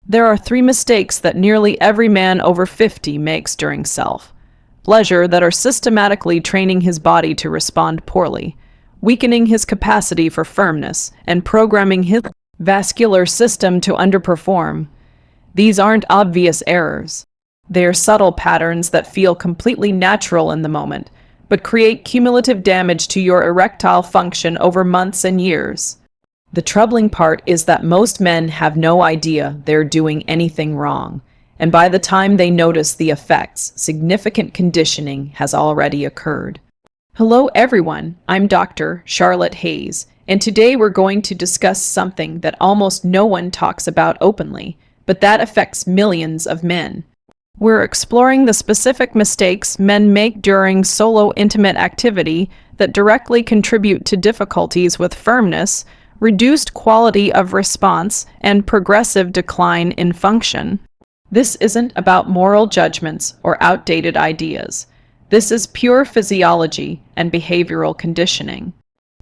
There are three mistakes that nearly every man over 50 makes during self-pleasure that are systematically training his body to respond poorly, weakening his capacity for firmness, and programming his vascular system to underperform. These aren't obvious errors. They are subtle patterns that feel completely natural in the moment, but create cumulative damage to your erectile function over months and years. The troubling part is that most men have no idea they're doing anything wrong, and by the time they notice the effects, significant conditioning has already occurred. Hello everyone, I'm Dr. Charlotte Hayes, and today we're going to discuss something that almost no one talks about openly, but that affects millions of men. We're exploring the specific mistakes men make during solo intimate activity that directly contribute to difficulties with firmness, reduced quality of response, and progressive decline in function. This isn't about moral judgments or outdated ideas. This is pure physiology and behavioral conditioning.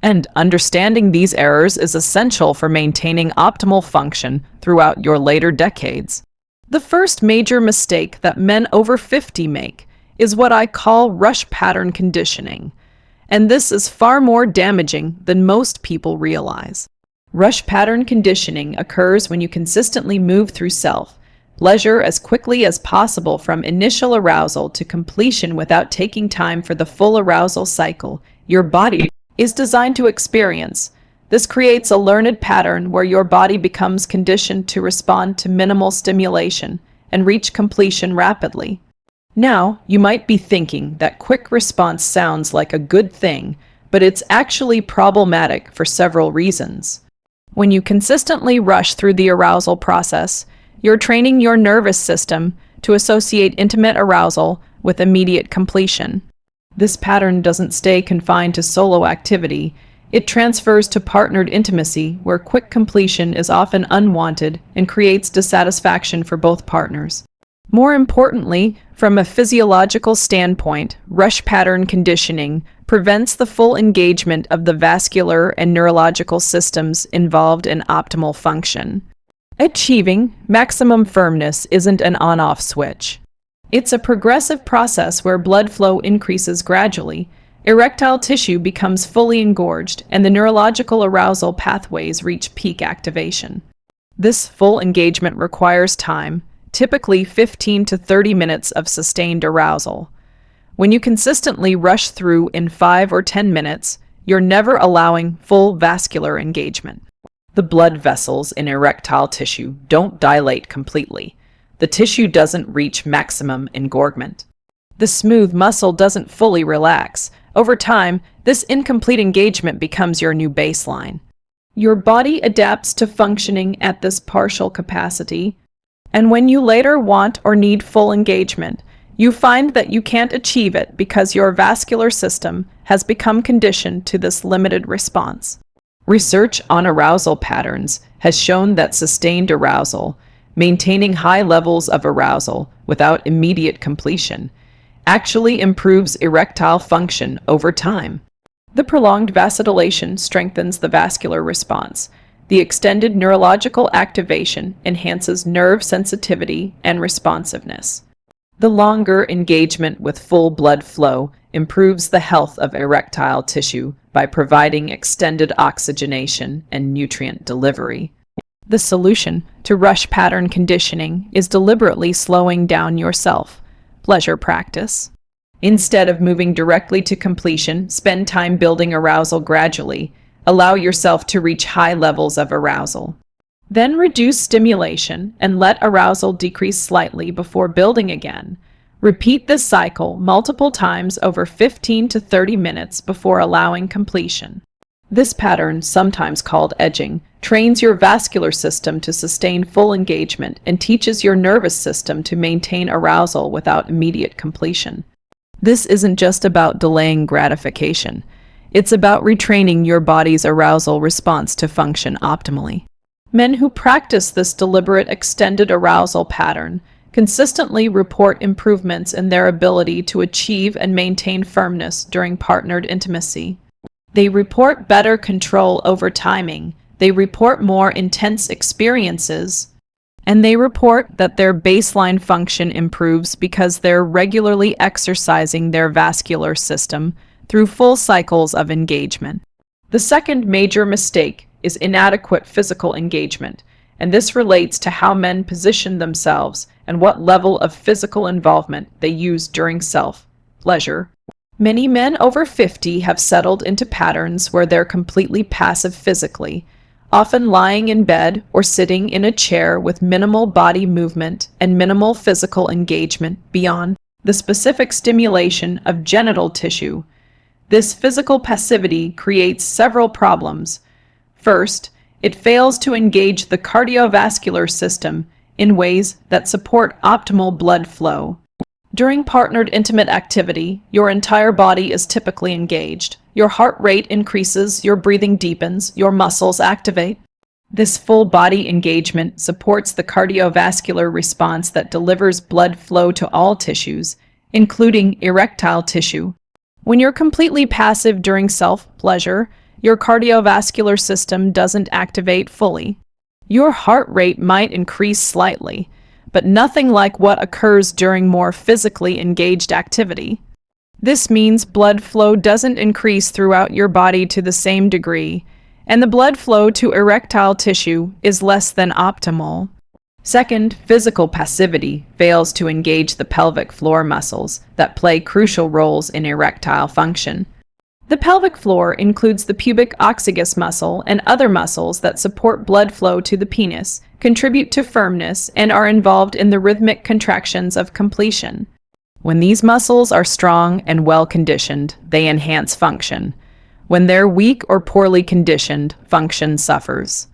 And understanding these errors is essential for maintaining optimal function throughout your later decades. The first major mistake that men over 50 make is what I call rush pattern conditioning. And this is far more damaging than most people realize. Rush pattern conditioning occurs when you consistently move through self-pleasure as quickly as possible from initial arousal to completion without taking time for the full arousal cycle your body is designed to experience. This creates a learned pattern where your body becomes conditioned to respond to minimal stimulation and reach completion rapidly. Now, you might be thinking that quick response sounds like a good thing, but it's actually problematic for several reasons. When you consistently rush through the arousal process, you're training your nervous system to associate intimate arousal with immediate completion. This pattern doesn't stay confined to solo activity. It transfers to partnered intimacy, where quick completion is often unwanted and creates dissatisfaction for both partners. More importantly, from a physiological standpoint, rush pattern conditioning prevents the full engagement of the vascular and neurological systems involved in optimal function. Achieving maximum firmness isn't an on-off switch. It's a progressive process where blood flow increases gradually, erectile tissue becomes fully engorged, and the neurological arousal pathways reach peak activation. This full engagement requires time, typically 15 to 30 minutes of sustained arousal. When you consistently rush through in 5 or 10 minutes, you're never allowing full vascular engagement. The blood vessels in erectile tissue don't dilate completely. The tissue doesn't reach maximum engorgement. The smooth muscle doesn't fully relax. Over time, this incomplete engagement becomes your new baseline. Your body adapts to functioning at this partial capacity, and when you later want or need full engagement, you find that you can't achieve it because your vascular system has become conditioned to this limited response. Research on arousal patterns has shown that sustained arousal, maintaining high levels of arousal without immediate completion, actually improves erectile function over time. The prolonged vasodilation strengthens the vascular response. The extended neurological activation enhances nerve sensitivity and responsiveness. The longer engagement with full blood flow improves the health of erectile tissue by providing extended oxygenation and nutrient delivery. The solution to rush pattern conditioning is deliberately slowing down your self-pleasure practice. Instead of moving directly to completion, spend time building arousal gradually. Allow yourself to reach high levels of arousal. Then reduce stimulation and let arousal decrease slightly before building again. Repeat this cycle multiple times over 15 to 30 minutes before allowing completion. This pattern, sometimes called edging, trains your vascular system to sustain full engagement and teaches your nervous system to maintain arousal without immediate completion. This isn't just about delaying gratification. It's about retraining your body's arousal response to function optimally. Men who practice this deliberate extended arousal pattern consistently report improvements in their ability to achieve and maintain firmness during partnered intimacy. They report better control over timing. They report more intense experiences and they report that their baseline function improves because they're regularly exercising their vascular system through full cycles of engagement. The second major mistake is inadequate physical engagement, and this relates to how men position themselves and what level of physical involvement they use during self-pleasure. Many men over 50 have settled into patterns where they're completely passive physically, often lying in bed or sitting in a chair with minimal body movement and minimal physical engagement beyond the specific stimulation of genital tissue. This physical passivity creates several problems. First, it fails to engage the cardiovascular system in ways that support optimal blood flow. During partnered intimate activity, your entire body is typically engaged. Your heart rate increases, your breathing deepens, your muscles activate. This full body engagement supports the cardiovascular response that delivers blood flow to all tissues, including erectile tissue. When you're completely passive during self-pleasure, your cardiovascular system doesn't activate fully. Your heart rate might increase slightly, but nothing like what occurs during more physically engaged activity. This means blood flow doesn't increase throughout your body to the same degree, and the blood flow to erectile tissue is less than optimal. Second, physical passivity fails to engage the pelvic floor muscles that play crucial roles in erectile function. The pelvic floor includes the pubic oxygus muscle and other muscles that support blood flow to the penis, contribute to firmness, and are involved in the rhythmic contractions of completion. When these muscles are strong and well-conditioned, they enhance function. When they're weak or poorly conditioned, function suffers.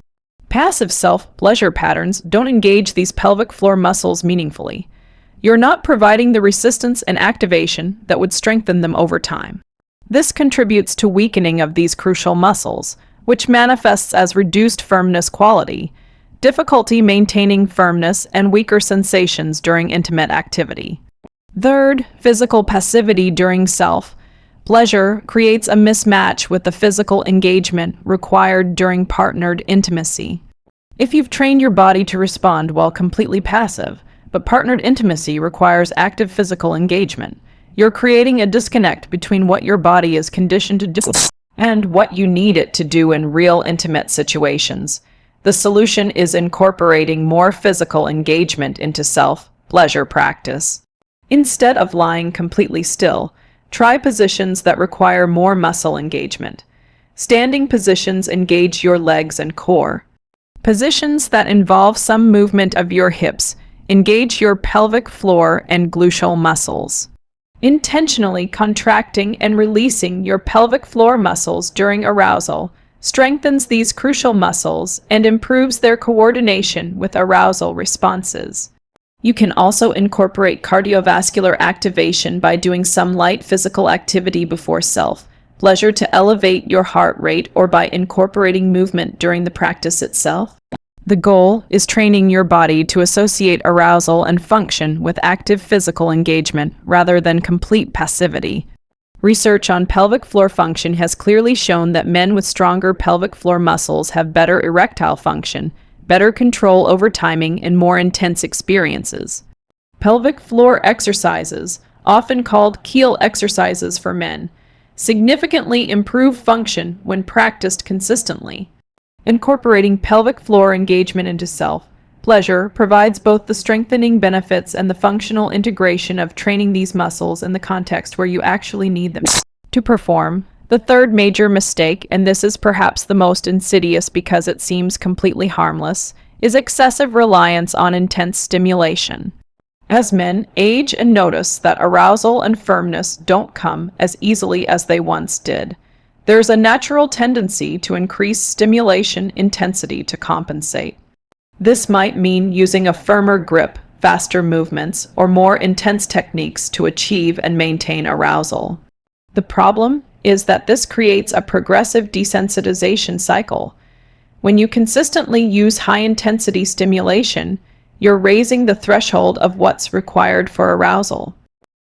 Passive self-pleasure patterns don't engage these pelvic floor muscles meaningfully. You're not providing the resistance and activation that would strengthen them over time. This contributes to weakening of these crucial muscles, which manifests as reduced firmness quality, difficulty maintaining firmness, and weaker sensations during intimate activity. Third, physical passivity during self-pleasure creates a mismatch with the physical engagement required during partnered intimacy. If you've trained your body to respond while completely passive, but partnered intimacy requires active physical engagement, you're creating a disconnect between what your body is conditioned to do and what you need it to do in real intimate situations. The solution is incorporating more physical engagement into self-pleasure practice. Instead of lying completely still, try positions that require more muscle engagement. Standing positions engage your legs and core. Positions that involve some movement of your hips engage your pelvic floor and gluteal muscles. Intentionally contracting and releasing your pelvic floor muscles during arousal strengthens these crucial muscles and improves their coordination with arousal responses. You can also incorporate cardiovascular activation by doing some light physical activity before self-pleasure to elevate your heart rate, or by incorporating movement during the practice itself. The goal is training your body to associate arousal and function with active physical engagement rather than complete passivity. Research on pelvic floor function has clearly shown that men with stronger pelvic floor muscles have better erectile function, better control over timing, and more intense experiences. Pelvic floor exercises, often called Kegel exercises for men, significantly improve function when practiced consistently. Incorporating pelvic floor engagement into self-pleasure provides both the strengthening benefits and the functional integration of training these muscles in the context where you actually need them to perform. The third major mistake, and this is perhaps the most insidious because it seems completely harmless, is excessive reliance on intense stimulation. As men age and notice that arousal and firmness don't come as easily as they once did, there's a natural tendency to increase stimulation intensity to compensate. This might mean using a firmer grip, faster movements, or more intense techniques to achieve and maintain arousal. The problem is that this creates a progressive desensitization cycle. When you consistently use high-intensity stimulation, you're raising the threshold of what's required for arousal.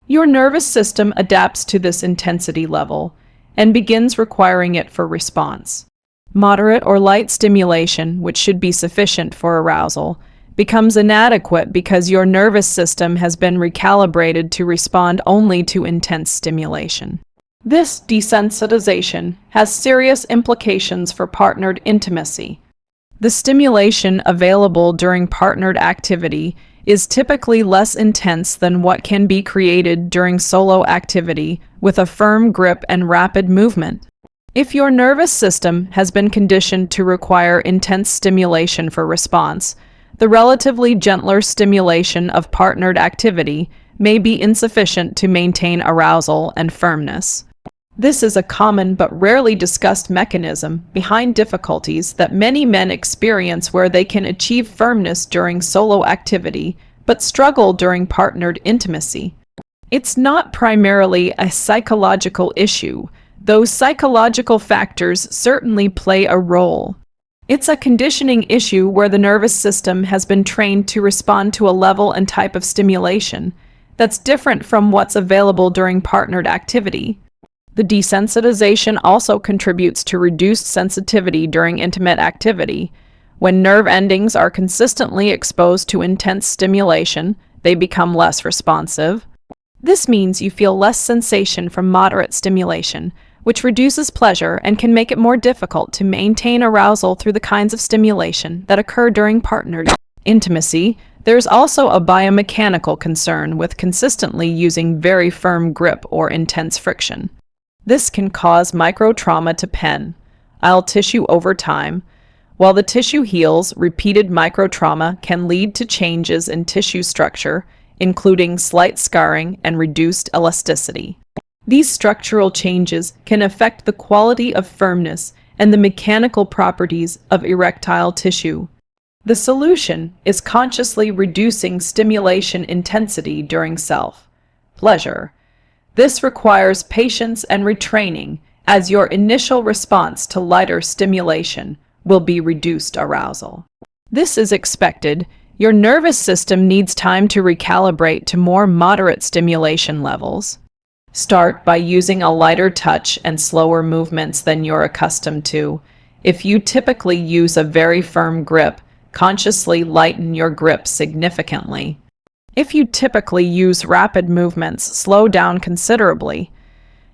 Your nervous system adapts to this intensity level and begins requiring it for response. Moderate or light stimulation, which should be sufficient for arousal, becomes inadequate because your nervous system has been recalibrated to respond only to intense stimulation. This desensitization has serious implications for partnered intimacy. The stimulation available during partnered activity is typically less intense than what can be created during solo activity with a firm grip and rapid movement. If your nervous system has been conditioned to require intense stimulation for response, the relatively gentler stimulation of partnered activity may be insufficient to maintain arousal and firmness. This is a common but rarely discussed mechanism behind difficulties that many men experience where they can achieve firmness during solo activity but struggle during partnered intimacy. It's not primarily a psychological issue, though psychological factors certainly play a role. It's a conditioning issue where the nervous system has been trained to respond to a level and type of stimulation that's different from what's available during partnered activity. The desensitization also contributes to reduced sensitivity during intimate activity. When nerve endings are consistently exposed to intense stimulation, they become less responsive. This means you feel less sensation from moderate stimulation, which reduces pleasure and can make it more difficult to maintain arousal through the kinds of stimulation that occur during partnered intimacy. There's also a biomechanical concern with consistently using very firm grip or intense friction. This can cause microtrauma to penile tissue over time. While the tissue heals, repeated microtrauma can lead to changes in tissue structure, including slight scarring and reduced elasticity. These structural changes can affect the quality of firmness and the mechanical properties of erectile tissue. The solution is consciously reducing stimulation intensity during self-pleasure. This requires patience and retraining, as your initial response to lighter stimulation will be reduced arousal. This is expected. Your nervous system needs time to recalibrate to more moderate stimulation levels. Start by using a lighter touch and slower movements than you're accustomed to. If you typically use a very firm grip, consciously lighten your grip significantly. If you typically use rapid movements, slow down considerably.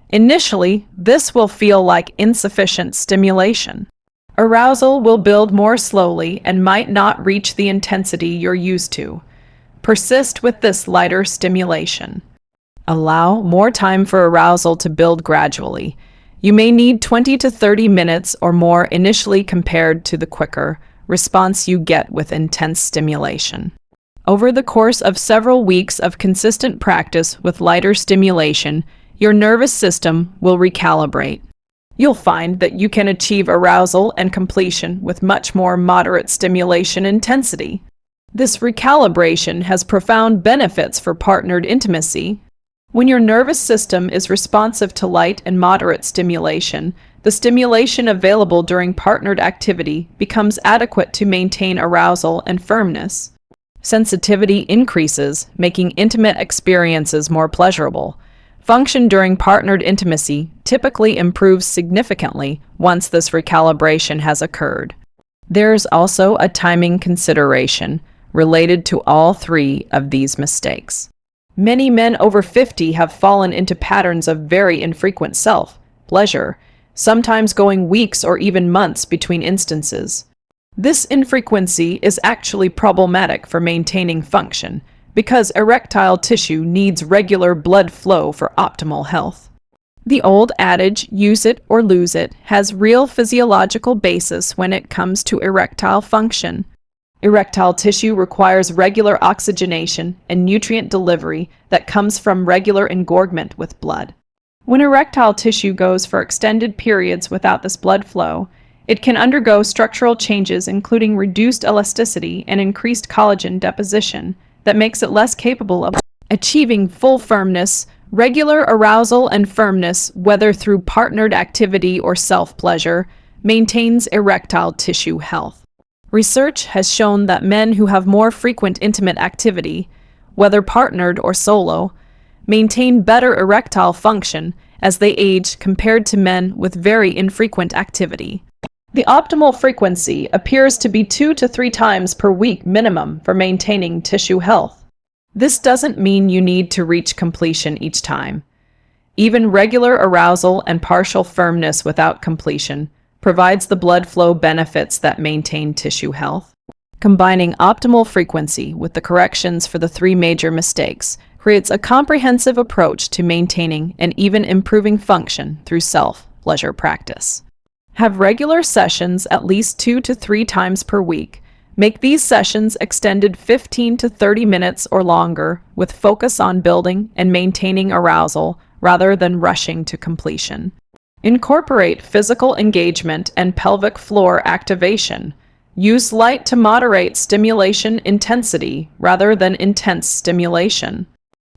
Initially, this will feel like insufficient stimulation. Arousal will build more slowly and might not reach the intensity you're used to. Persist with this lighter stimulation. Allow more time for arousal to build gradually. You may need 20 to 30 minutes or more initially compared to the quicker response you get with intense stimulation. Over the course of several weeks of consistent practice with lighter stimulation, your nervous system will recalibrate. You'll find that you can achieve arousal and completion with much more moderate stimulation intensity. This recalibration has profound benefits for partnered intimacy. When your nervous system is responsive to light and moderate stimulation, the stimulation available during partnered activity becomes adequate to maintain arousal and firmness. Sensitivity increases, making intimate experiences more pleasurable. Function during partnered intimacy typically improves significantly once this recalibration has occurred. There's also a timing consideration related to all three of these mistakes. Many men over 50 have fallen into patterns of very infrequent self-pleasure, sometimes going weeks or even months between instances. This infrequency is actually problematic for maintaining function, because erectile tissue needs regular blood flow for optimal health. The old adage, use it or lose it, has real physiological basis when it comes to erectile function. Erectile tissue requires regular oxygenation and nutrient delivery that comes from regular engorgement with blood. When erectile tissue goes for extended periods without this blood flow, it can undergo structural changes including reduced elasticity and increased collagen deposition that makes it less capable of achieving full firmness. Regular arousal and firmness, whether through partnered activity or self-pleasure, maintains erectile tissue health. Research has shown that men who have more frequent intimate activity, whether partnered or solo, maintain better erectile function as they age compared to men with very infrequent activity. The optimal frequency appears to be 2 to 3 times per week minimum for maintaining tissue health. This doesn't mean you need to reach completion each time. Even regular arousal and partial firmness without completion provides the blood flow benefits that maintain tissue health. Combining optimal frequency with the corrections for the 3 major mistakes creates a comprehensive approach to maintaining and even improving function through self-pleasure practice. Have regular sessions at least 2 to 3 times per week. Make these sessions extended 15 to 30 minutes or longer, with focus on building and maintaining arousal rather than rushing to completion. Incorporate physical engagement and pelvic floor activation. Use light to moderate stimulation intensity rather than intense stimulation.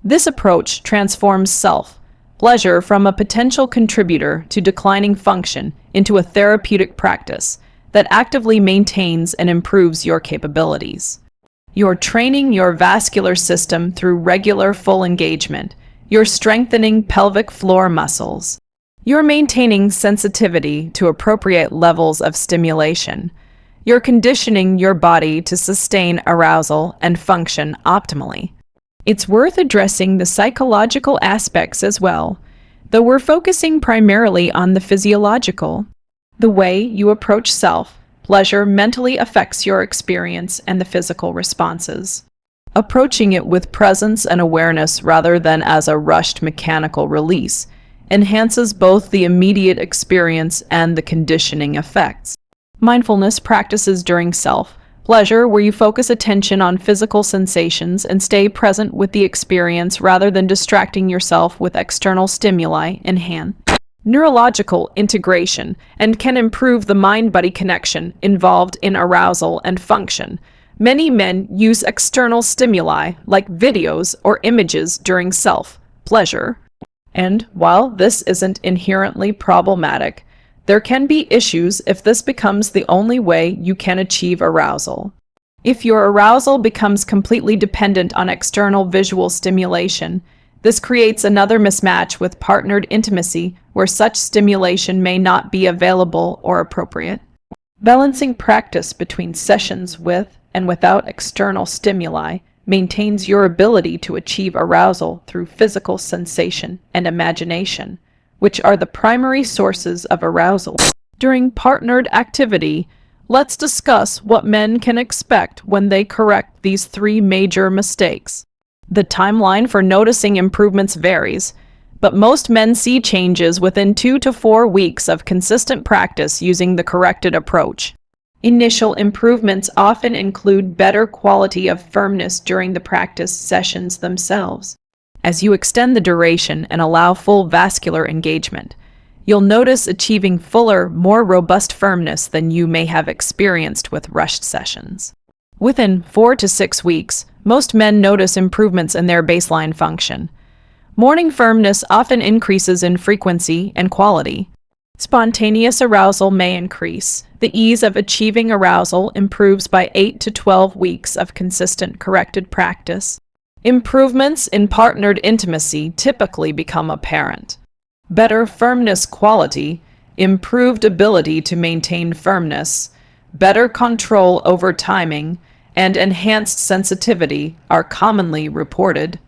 This approach transforms self-pleasure from a potential contributor to declining function into a therapeutic practice that actively maintains and improves your capabilities. You're training your vascular system through regular full engagement. You're strengthening pelvic floor muscles. You're maintaining sensitivity to appropriate levels of stimulation. You're conditioning your body to sustain arousal and function optimally. It's worth addressing the psychological aspects as well, though we're focusing primarily on the physiological. The way you approach self-pleasure mentally affects your experience and the physical responses. Approaching it with presence and awareness rather than as a rushed mechanical release enhances both the immediate experience and the conditioning effects. Mindfulness practices during self-pleasure, where you focus attention on physical sensations and stay present with the experience rather than distracting yourself with external stimuli, enhance neurological integration and can improve the mind-body connection involved in arousal and function. Many men use external stimuli like videos or images during self-pleasure. And while this isn't inherently problematic, there can be issues if this becomes the only way you can achieve arousal. If your arousal becomes completely dependent on external visual stimulation, this creates another mismatch with partnered intimacy where such stimulation may not be available or appropriate. Balancing practice between sessions with and without external stimuli maintains your ability to achieve arousal through physical sensation and imagination, which are the primary sources of arousal. During partnered activity, let's discuss what men can expect when they correct these 3 major mistakes. The timeline for noticing improvements varies, but most men see changes within 2 to 4 weeks of consistent practice using the corrected approach. Initial improvements often include better quality of firmness during the practice sessions themselves. As you extend the duration and allow full vascular engagement, you'll notice achieving fuller, more robust firmness than you may have experienced with rushed sessions. Within 4 to 6 weeks, most men notice improvements in their baseline function. Morning firmness often increases in frequency and quality. Spontaneous arousal may increase. The ease of achieving arousal improves by 8 to 12 weeks of consistent corrected practice. Improvements in partnered intimacy typically become apparent. Better firmness quality, improved ability to maintain firmness, better control over timing, and enhanced sensitivity are commonly reported.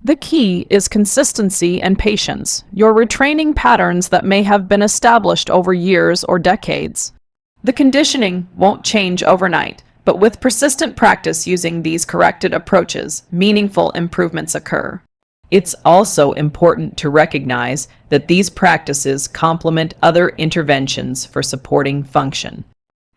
The key is consistency and patience. You're retraining patterns that may have been established over years or decades. The conditioning won't change overnight, but with persistent practice using these corrected approaches, meaningful improvements occur. It's also important to recognize that these practices complement other interventions for supporting function.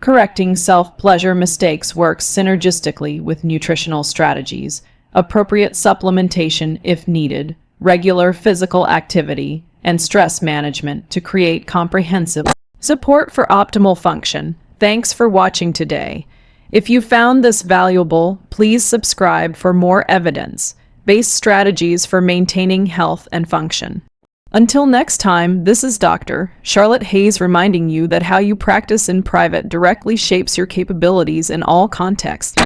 Correcting self-pleasure mistakes works synergistically with nutritional strategies, appropriate supplementation if needed, regular physical activity, and stress management to create comprehensive support for optimal function. Thanks for watching today. If you found this valuable, please subscribe for more evidence-based strategies for maintaining health and function. Until next time, this is Dr. Charlotte Hayes reminding you that how you practice in private directly shapes your capabilities in all contexts.